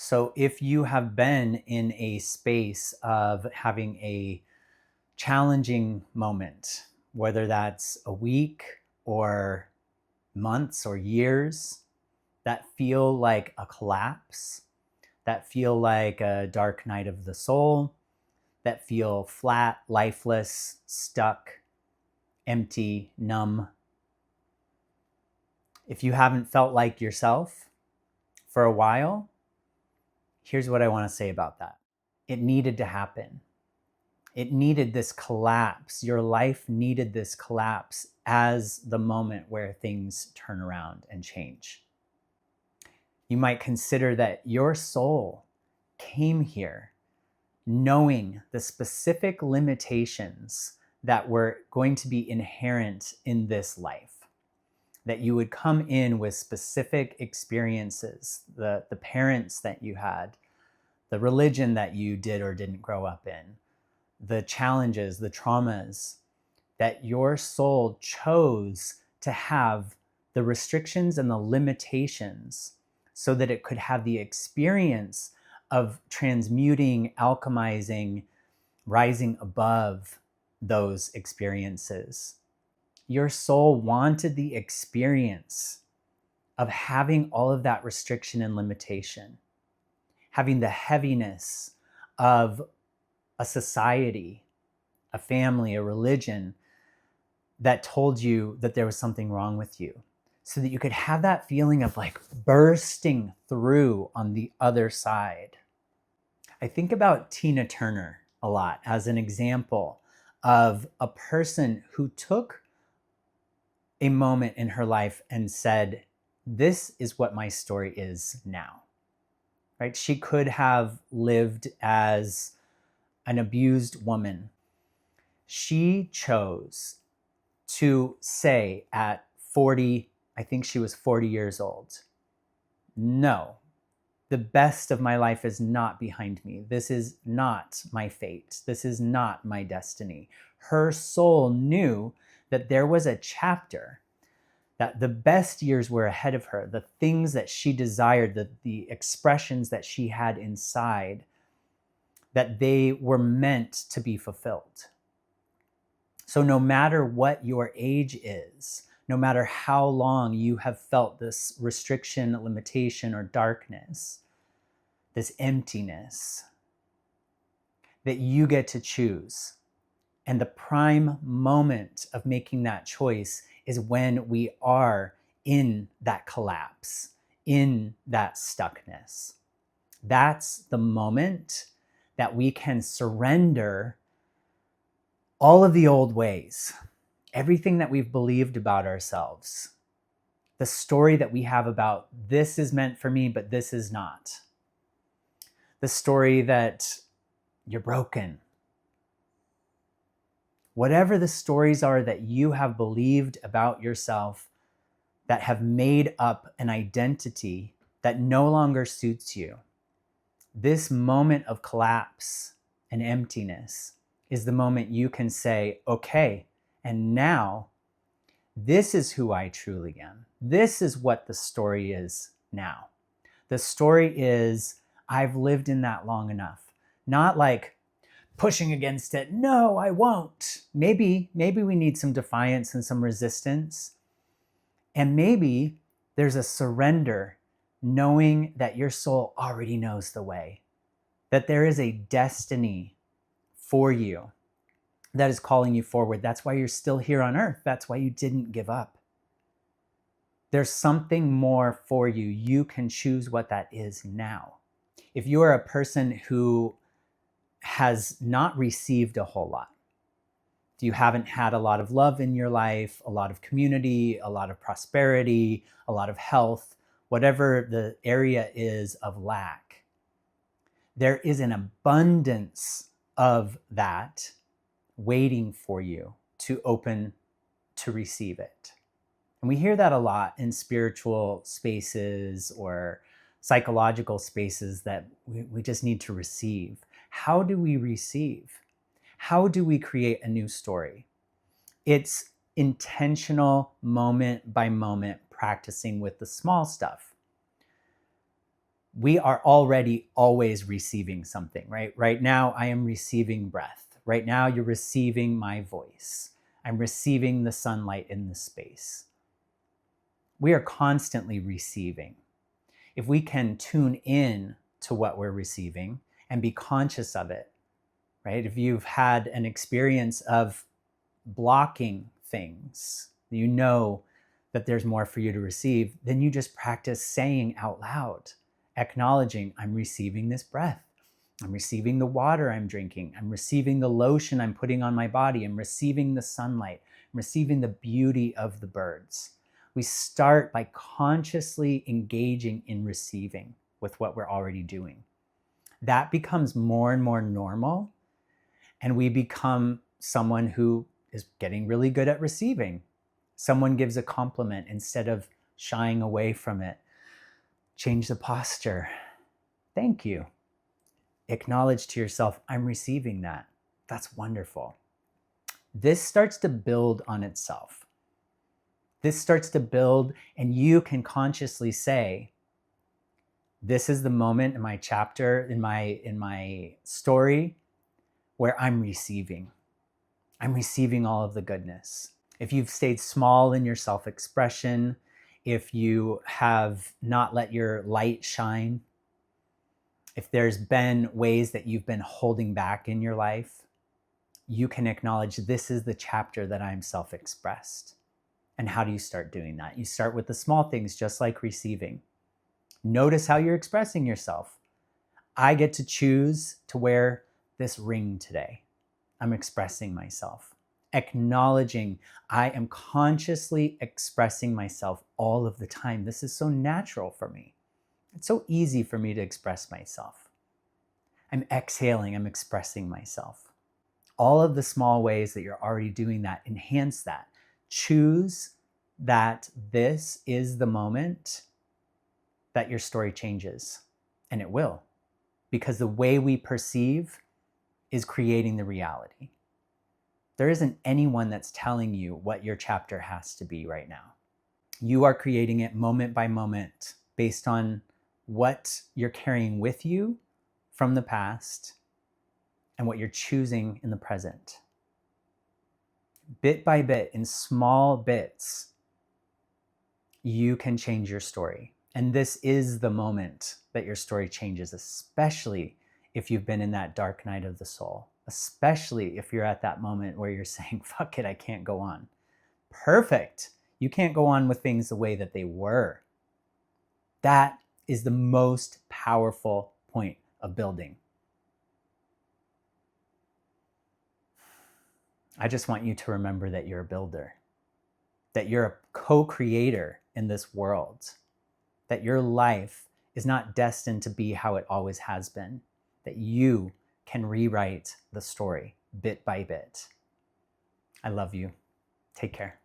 So if you have been in a space of having a challenging moment, whether that's a week or months or years, that feel like a collapse, that feel like a dark night of the soul, that feel flat, lifeless, stuck, empty, numb. If you haven't felt like yourself for a while, here's what I want to say about that. It needed to happen. It needed this collapse. Your life needed this collapse as the moment where things turn around and change. You might consider that your soul came here knowing the specific limitations that were going to be inherent in this life, that you would come in with specific experiences, the parents that you had, the religion that you did or didn't grow up in, the challenges, the traumas, that your soul chose to have the restrictions and the limitations so that it could have the experience of transmuting, alchemizing, rising above those experiences. Your soul wanted the experience of having all of that restriction and limitation, having the heaviness of a society, a family, a religion that told you that there was something wrong with you, so that you could have that feeling of like bursting through on the other side. I think about Tina Turner a lot as an example of a person who took a moment in her life and said, this is what my story is now, right? She could have lived as an abused woman. She chose to say at 40, I think she was 40 years old, no, the best of my life is not behind me. This is not my fate. This is not my destiny. Her soul knew that there was a chapter, that the best years were ahead of her, the things that she desired, the expressions that she had inside, that they were meant to be fulfilled. So no matter what your age is, no matter how long you have felt this restriction, limitation, or darkness, this emptiness, that you get to choose. And the prime moment of making that choice is when we are in that collapse, in that stuckness. That's the moment that we can surrender all of the old ways, everything that we've believed about ourselves, the story that we have about this is meant for me, but this is not. The story that you're broken. Whatever the stories are that you have believed about yourself that have made up an identity that no longer suits you, this moment of collapse and emptiness is the moment you can say, okay, and now this is who I truly am. This is what the story is now. The story is, I've lived in that long enough. Not like pushing against it. No, I won't. Maybe we need some defiance and some resistance. And maybe there's a surrender, knowing that your soul already knows the way, that there is a destiny for you that is calling you forward. That's why you're still here on earth. That's why you didn't give up. There's something more for you. You can choose what that is now. If you are a person who has not received a whole lot, if you haven't had a lot of love in your life, a lot of community, a lot of prosperity, a lot of health, whatever the area is of lack, there is an abundance of that waiting for you to open to receive it. And we hear that a lot in spiritual spaces or psychological spaces, that we just need to receive. How do we receive? How do we create a new story? It's intentional, moment by moment practicing with the small stuff. we are already always receiving something, right? Right now, I am receiving breath. Right now, you're receiving my voice. I'm receiving the sunlight in the space. We are constantly receiving. If we can tune in to what we're receiving and be conscious of it, right? If you've had an experience of blocking things, you know that there's more for you to receive, then you just practice saying out loud, acknowledging, I'm receiving this breath. I'm receiving the water I'm drinking. I'm receiving the lotion I'm putting on my body. I'm receiving the sunlight. I'm receiving the beauty of the birds. We start by consciously engaging in receiving with what we're already doing. That becomes more and more normal, and we become someone who is getting really good at receiving. Someone gives a compliment, instead of shying away from it, change the posture. Thank you. Acknowledge to yourself, I'm receiving that. That's wonderful. This starts to build on itself. This starts to build, and you can consciously say, this is the moment in my chapter, in my story, where I'm receiving. I'm receiving all of the goodness. If you've stayed small in your self-expression, if you have not let your light shine, if there's been ways that you've been holding back in your life, you can acknowledge, this is the chapter that I'm self-expressed. And how do you start doing that? You start with the small things, just like receiving. Notice how you're expressing yourself. I get to choose to wear this ring today. I'm expressing myself. Acknowledging, I am consciously expressing myself all of the time. This is so natural for me. It's so easy for me to express myself. I'm exhaling, I'm expressing myself. All of the small ways that you're already doing that, enhance that. Choose that this is the moment that your story changes. And it will. Because the way we perceive is creating the reality. There isn't anyone that's telling you what your chapter has to be right now. You are creating it moment by moment based on what you're carrying with you from the past and what you're choosing in the present. Bit by bit, in small bits, you can change your story. And this is the moment that your story changes, especially if you've been in that dark night of the soul, especially if you're at that moment where you're saying, fuck it, I can't go on. Perfect. You can't go on with things the way that they were. That is the most powerful point of building. I just want you to remember that you're a builder, that you're a co-creator in this world, that your life is not destined to be how it always has been, that you can rewrite the story bit by bit. I love you. Take care.